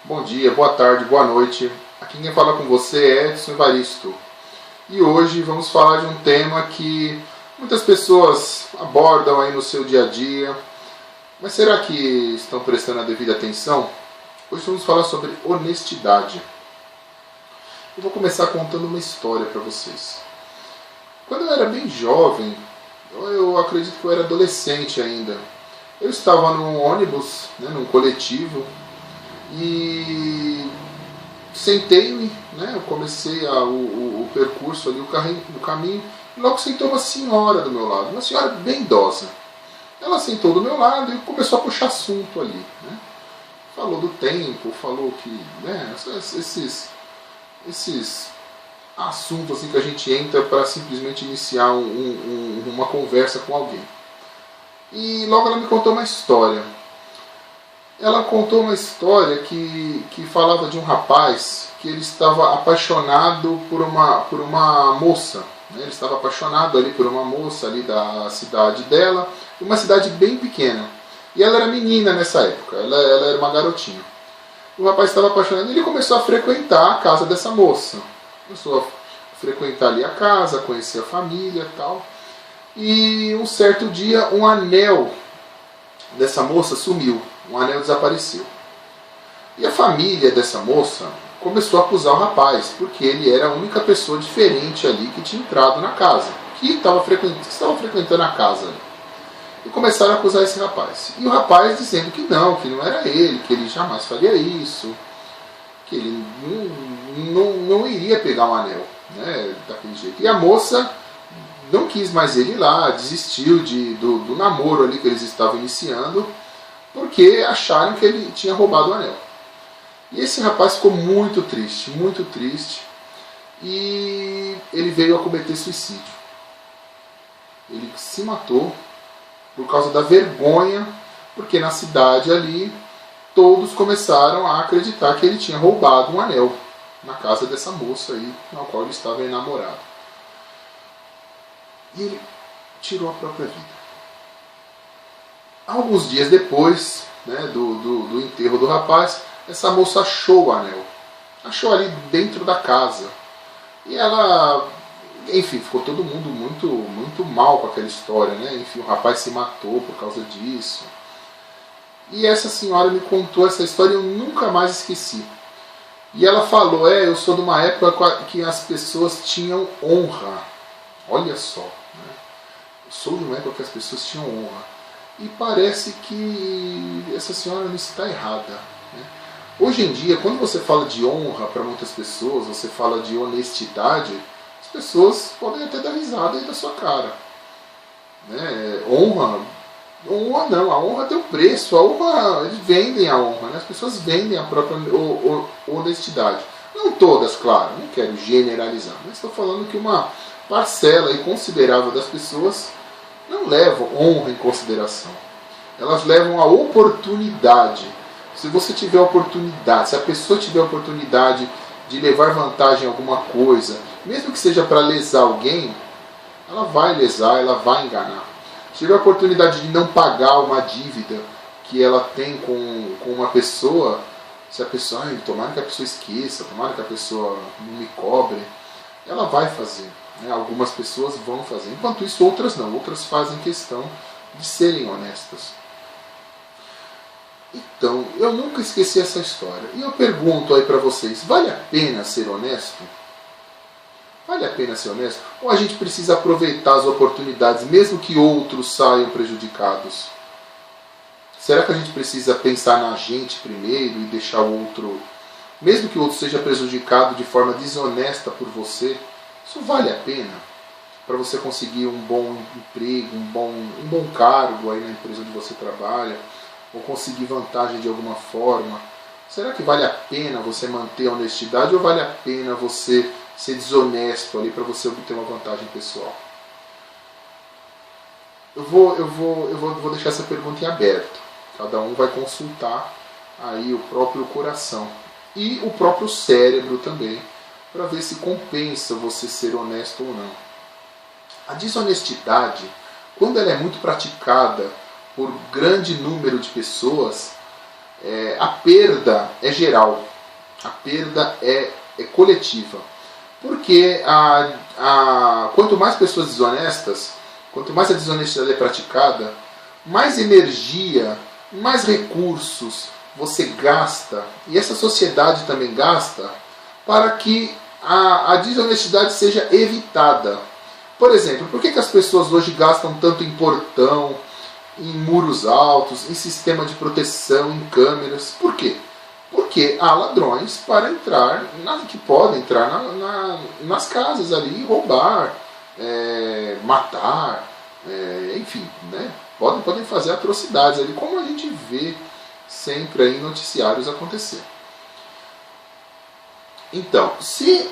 Bom dia, boa tarde, boa noite. Aqui quem fala com você é Edson Evaristo. E hoje vamos falar de um tema que muitas pessoas abordam aí no seu dia a dia. Mas será que estão prestando a devida atenção? Hoje vamos falar sobre honestidade. Eu vou começar contando uma história para vocês. Quando eu era bem jovem, eu acredito que eu era adolescente ainda, eu estava num ônibus, num coletivo, e sentei-me, eu comecei o percurso ali, o caminho, e logo sentou uma senhora do meu lado, uma senhora bem idosa. Ela sentou do meu lado e começou a puxar assunto ali. Falou do tempo, falou que esses assuntos assim, que a gente entra para simplesmente iniciar uma conversa com alguém. E logo ela me contou uma história. Ela contou uma história que falava de um rapaz que ele estava apaixonado por uma moça. Ele estava apaixonado ali por uma moça ali da cidade dela, uma cidade bem pequena. E ela era menina nessa época, ela era uma garotinha. O rapaz estava apaixonado e ele começou a frequentar a casa dessa moça. Começou a frequentar ali a casa, conhecer a família e tal. E um certo dia um anel dessa moça sumiu. Um anel desapareceu. E a família dessa moça começou a acusar o rapaz, porque ele era a única pessoa diferente ali que tinha entrado na casa, que estava frequentando a casa. E começaram a acusar esse rapaz. E o rapaz dizendo que não era ele, que ele jamais faria isso, que ele não iria pegar um anel, daquele jeito. E a moça não quis mais ele ir lá, desistiu do namoro ali que eles estavam iniciando, porque acharam que ele tinha roubado o anel. E esse rapaz ficou muito triste, e ele veio a cometer suicídio. Ele se matou por causa da vergonha, porque na cidade ali todos começaram a acreditar que ele tinha roubado um anel na casa dessa moça aí, na qual ele estava enamorado. E ele tirou a própria vida. Alguns dias depois do enterro do rapaz, essa moça achou o anel. Achou ali dentro da casa. E ela, enfim, ficou todo mundo muito mal com aquela história. Enfim, o rapaz se matou por causa disso. E essa senhora me contou essa história e eu nunca mais esqueci. E ela falou, eu sou de uma época que as pessoas tinham honra. Olha só. Eu sou de uma época que as pessoas tinham honra. E parece que essa senhora não está errada. Hoje em dia, quando você fala de honra para muitas pessoas, você fala de honestidade, as pessoas podem até dar risada aí da sua cara. Honra não, a honra tem um preço, a honra, eles vendem a honra, as pessoas vendem a própria honestidade. Não todas, claro, não quero generalizar, mas estou falando que uma parcela aí considerável das pessoas não levam honra em consideração. Elas levam a oportunidade. Se você tiver oportunidade, se a pessoa tiver oportunidade de levar vantagem em alguma coisa, mesmo que seja para lesar alguém, ela vai lesar, ela vai enganar. Se tiver a oportunidade de não pagar uma dívida que ela tem com uma pessoa, se a pessoa, tomara que a pessoa esqueça, tomara que a pessoa não me cobre, ela vai fazer. Algumas pessoas vão fazer. Enquanto isso, outras não. Outras fazem questão de serem honestas. Então, eu nunca esqueci essa história. E eu pergunto aí para vocês, vale a pena ser honesto? Vale a pena ser honesto? Ou a gente precisa aproveitar as oportunidades, mesmo que outros saiam prejudicados? Será que a gente precisa pensar na gente primeiro e deixar o outro, mesmo que o outro seja prejudicado de forma desonesta por você? Isso vale a pena para você conseguir um bom emprego, um bom cargo aí na empresa onde você trabalha, ou conseguir vantagem de alguma forma? Será que vale a pena você manter a honestidade ou vale a pena você ser desonesto ali para você obter uma vantagem pessoal? Eu vou deixar essa pergunta em aberto. Cada um vai consultar aí o próprio coração e o próprio cérebro também, para ver se compensa você ser honesto ou não. A desonestidade, quando ela é muito praticada por grande número de pessoas, a perda é geral, a perda é coletiva. Porque quanto mais pessoas desonestas, quanto mais a desonestidade é praticada, mais energia, mais recursos você gasta, e essa sociedade também gasta, para que a desonestidade seja evitada. Por exemplo, por que as pessoas hoje gastam tanto em portão, em muros altos, em sistema de proteção, em câmeras? Por quê? Porque há ladrões para entrar, que podem entrar nas casas ali e roubar, matar, enfim, né? Podem fazer atrocidades ali, como a gente vê sempre aí em noticiários acontecer. Então, se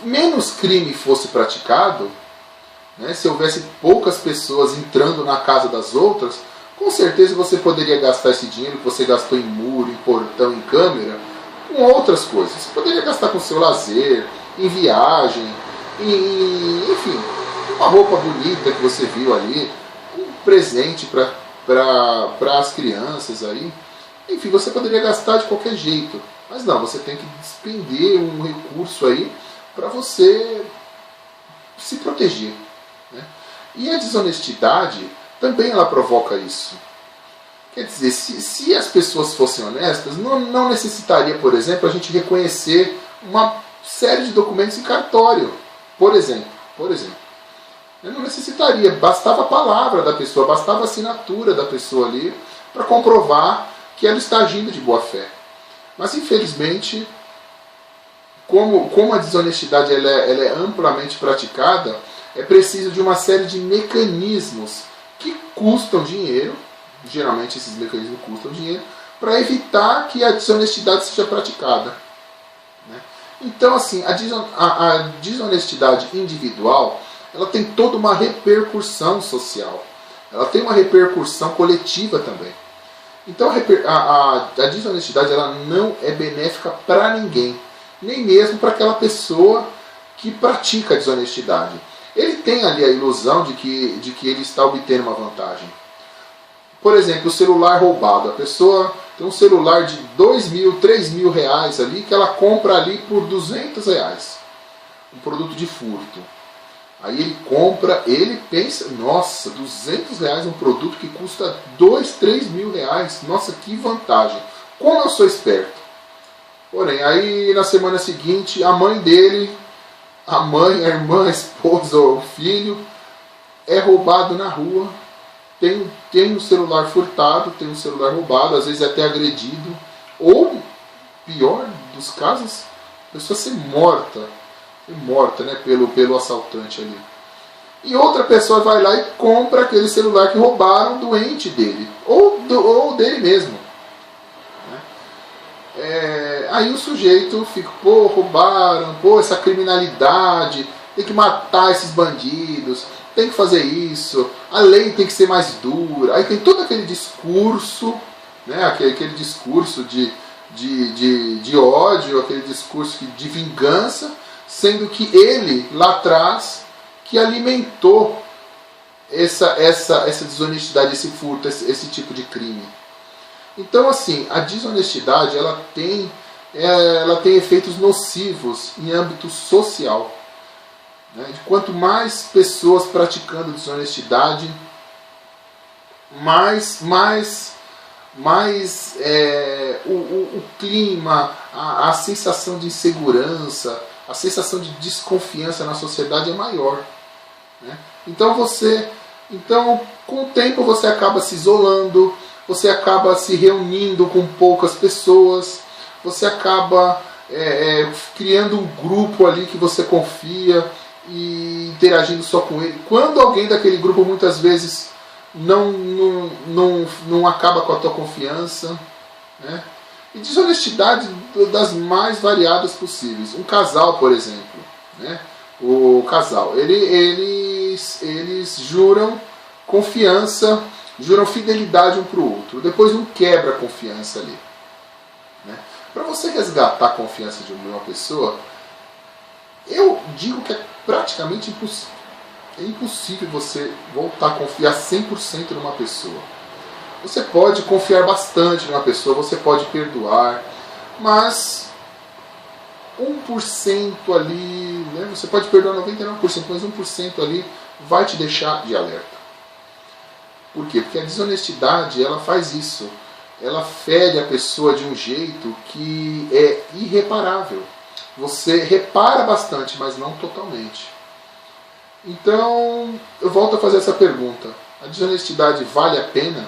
menos crime fosse praticado, né, se houvesse poucas pessoas entrando na casa das outras, com certeza você poderia gastar esse dinheiro que você gastou em muro, em portão, em câmera, com outras coisas. Você poderia gastar com seu lazer, em viagem, enfim, uma roupa bonita que você viu ali, um presente para as crianças aí. Enfim, você poderia gastar de qualquer jeito. Mas não, você tem que despender um recurso aí para você se proteger, né? E a desonestidade também ela provoca isso. Quer dizer, se as pessoas fossem honestas, não necessitaria, por exemplo, a gente reconhecer uma série de documentos em cartório. Por exemplo. Não necessitaria, bastava a palavra da pessoa, bastava a assinatura da pessoa ali para comprovar que ela está agindo de boa fé. Mas infelizmente, como a desonestidade ela é amplamente praticada, é preciso de uma série de mecanismos que custam dinheiro, geralmente esses mecanismos custam dinheiro, para evitar que a desonestidade seja praticada, né? Então, assim, a desonestidade individual, ela tem toda uma repercussão social, ela tem uma repercussão coletiva também. Então a desonestidade ela não é benéfica para ninguém, nem mesmo para aquela pessoa que pratica a desonestidade. Ele tem ali a ilusão de que ele está obtendo uma vantagem. Por exemplo, o celular roubado. A pessoa tem um celular de 2.000, 3.000 reais ali, que ela compra ali por 200 reais. Um produto de furto. Aí ele compra, ele pensa, nossa, 200 reais um produto que custa 2, 3 mil reais. Nossa, que vantagem. Como eu sou esperto. Porém, aí na semana seguinte, a mãe dele, a mãe, a irmã, a esposa, o filho, é roubado na rua. Tem um celular furtado, tem um celular roubado, às vezes até agredido. Ou, pior dos casos, a pessoa ser morta, né, pelo assaltante ali. E outra pessoa vai lá e compra aquele celular que roubaram do ente dele, ou dele mesmo, né? Aí o sujeito fica, pô, roubaram, pô, essa criminalidade, tem que matar esses bandidos, tem que fazer isso, a lei tem que ser mais dura. Aí tem todo aquele discurso, né, aquele discurso de ódio, aquele discurso de vingança, sendo que ele, lá atrás, que alimentou essa desonestidade, esse furto, esse tipo de crime. Então, assim, a desonestidade ela tem efeitos nocivos em âmbito social, né? Quanto mais pessoas praticando desonestidade, mais o clima, a sensação de insegurança, a sensação de desconfiança na sociedade é maior, né? Então, com o tempo você acaba se isolando, você acaba se reunindo com poucas pessoas, você acaba criando um grupo ali que você confia e interagindo só com ele. Quando alguém daquele grupo muitas vezes não acaba com a tua confiança, né? E desonestidade das mais variadas possíveis. Um casal, por exemplo, né? O casal, eles juram confiança, juram fidelidade um para o outro. Depois um quebra a confiança ali, né? Para você resgatar a confiança de uma pessoa, eu digo que é praticamente impossível. É impossível você voltar a confiar 100% numa pessoa. Você pode confiar bastante numa pessoa, você pode perdoar, mas 1% ali, né? Você pode perdoar 99%, mas 1% ali vai te deixar de alerta. Por quê? Porque a desonestidade, ela faz isso. Ela fere a pessoa de um jeito que é irreparável. Você repara bastante, mas não totalmente. Então, eu volto a fazer essa pergunta. A desonestidade vale a pena?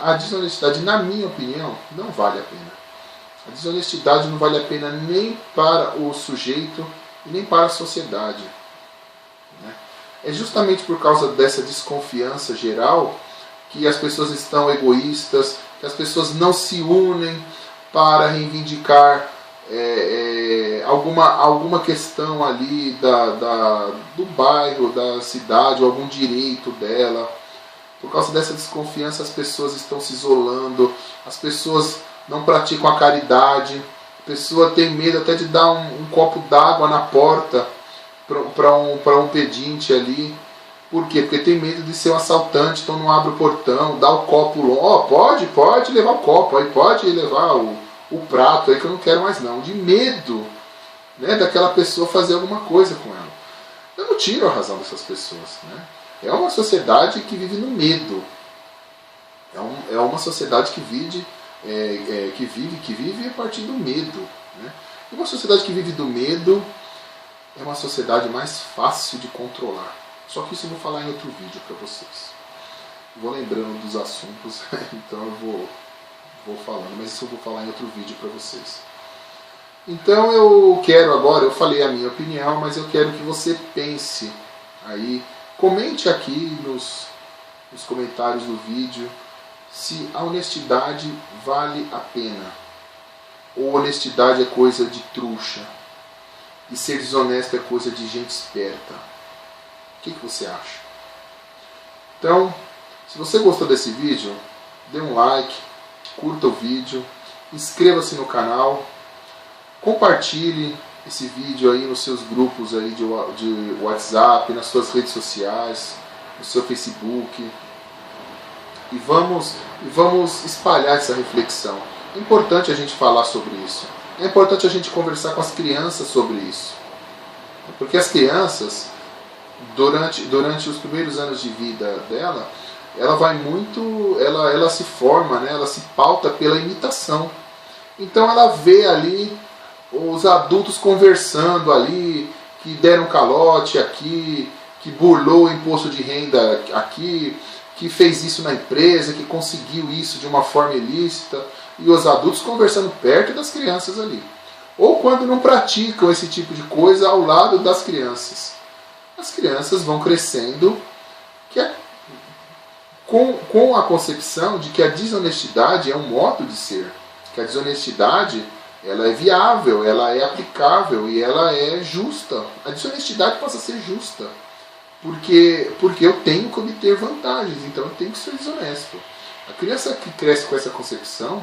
A desonestidade, na minha opinião, não vale a pena. A desonestidade não vale a pena nem para o sujeito e nem para a sociedade. É justamente por causa dessa desconfiança geral que as pessoas estão egoístas, que as pessoas não se unem para reivindicar alguma questão ali do bairro, da cidade, ou algum direito dela. Por causa dessa desconfiança, as pessoas estão se isolando, as pessoas não praticam a caridade, a pessoa tem medo até de dar um copo d'água na porta para um pedinte ali. Por quê? Porque tem medo de ser um assaltante, então não abre o portão, dá o copo, pode levar o copo, aí pode levar o prato aí que eu não quero mais não. De medo, né, daquela pessoa fazer alguma coisa com ela. Eu não tiro a razão dessas pessoas, né? É uma sociedade que vive no medo. É uma sociedade que vive a partir do medo, né? E uma sociedade que vive do medo é uma sociedade mais fácil de controlar. Só que isso eu vou falar em outro vídeo para vocês. Vou lembrando dos assuntos, então eu vou falando, mas isso eu vou falar em outro vídeo para vocês. Então eu quero agora, eu falei a minha opinião, mas eu quero que você pense aí, comente aqui nos comentários do vídeo se a honestidade vale a pena, ou honestidade é coisa de trouxa e ser desonesto é coisa de gente esperta. O que você acha? Então, se você gostou desse vídeo, dê um like, curta o vídeo, inscreva-se no canal, compartilhe esse vídeo aí nos seus grupos aí de WhatsApp, nas suas redes sociais, no seu Facebook, e vamos espalhar essa reflexão. É importante a gente falar sobre isso. É importante a gente conversar com as crianças sobre isso. Porque as crianças, durante os primeiros anos de vida dela, ela se forma, né, ela se pauta pela imitação. Então ela vê ali os adultos conversando ali, que deram calote aqui, que burlou o imposto de renda aqui, que fez isso na empresa, que conseguiu isso de uma forma ilícita, e os adultos conversando perto das crianças ali. Ou quando não praticam esse tipo de coisa ao lado das crianças. As crianças vão crescendo com a concepção de que a desonestidade é um modo de ser. Que a desonestidade, ela é viável, ela é aplicável e ela é justa. A desonestidade passa a ser justa. Porque eu tenho que obter vantagens, então eu tenho que ser desonesto. A criança que cresce com essa concepção,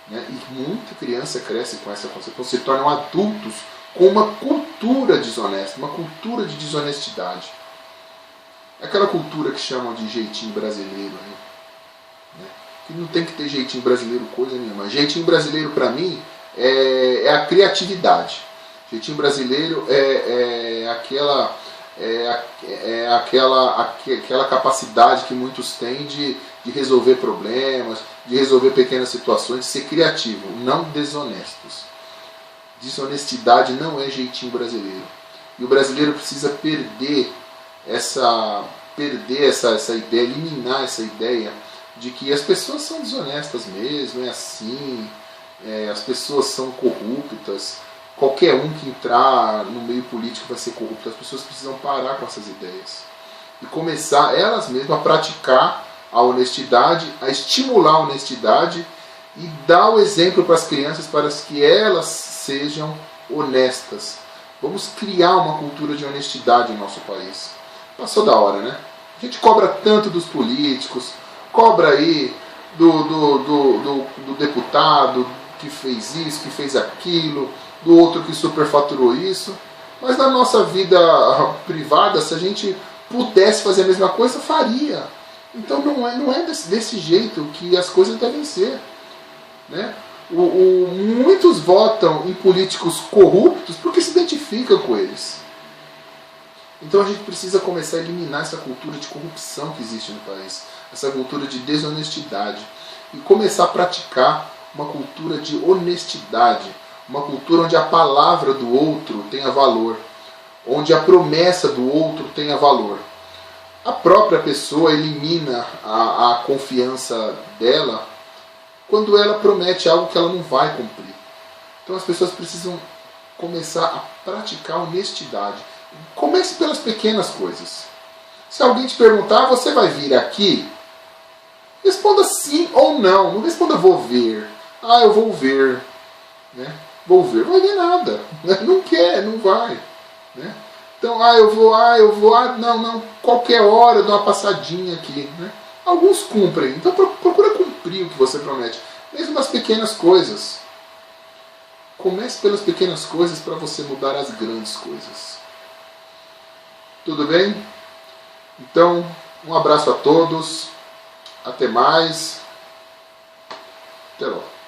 né, e muita criança cresce com essa concepção, se tornam adultos com uma cultura desonesta, uma cultura de desonestidade. Aquela cultura que chamam de jeitinho brasileiro, né? Que não tem que ter jeitinho brasileiro coisa nenhuma. Jeitinho brasileiro para mim é a criatividade. Jeitinho brasileiro é aquela capacidade que muitos têm de resolver problemas, de resolver pequenas situações, de ser criativo, não desonestos. Desonestidade não é jeitinho brasileiro. E o brasileiro precisa perder essa ideia, eliminar essa ideia de que as pessoas são desonestas mesmo, é assim, as pessoas são corruptas, qualquer um que entrar no meio político vai ser corrupto. As pessoas precisam parar com essas ideias e começar elas mesmas a praticar a honestidade, a estimular a honestidade e dar o exemplo para as crianças para que elas sejam honestas. Vamos criar uma cultura de honestidade no nosso país. Passou da hora, né? A gente cobra tanto dos políticos, cobra aí do deputado que fez isso, que fez aquilo, do outro que superfaturou isso, mas na nossa vida privada, se a gente pudesse fazer a mesma coisa, faria. Então não é desse jeito que as coisas devem ser. Né? Muitos votam em políticos corruptos porque se identificam com eles. Então a gente precisa começar a eliminar essa cultura de corrupção que existe no país, essa cultura de desonestidade, e começar a praticar uma cultura de honestidade, uma cultura onde a palavra do outro tenha valor, onde a promessa do outro tenha valor. A própria pessoa elimina a confiança dela quando ela promete algo que ela não vai cumprir. Então as pessoas precisam começar a praticar honestidade. Comece pelas pequenas coisas. Se alguém te perguntar, você vai vir aqui? Responda sim ou não. Não responda vou ver. Ah, eu vou ver. Né? Vou ver. Não vai ver nada. Não quer, não vai. Né? Então, eu vou, não, qualquer hora eu dou uma passadinha aqui. Né? Alguns cumprem. Então procura cumprir o que você promete. Mesmo nas pequenas coisas. Comece pelas pequenas coisas para você mudar as grandes coisas. Tudo bem? Então, um abraço a todos. Até mais. Até logo.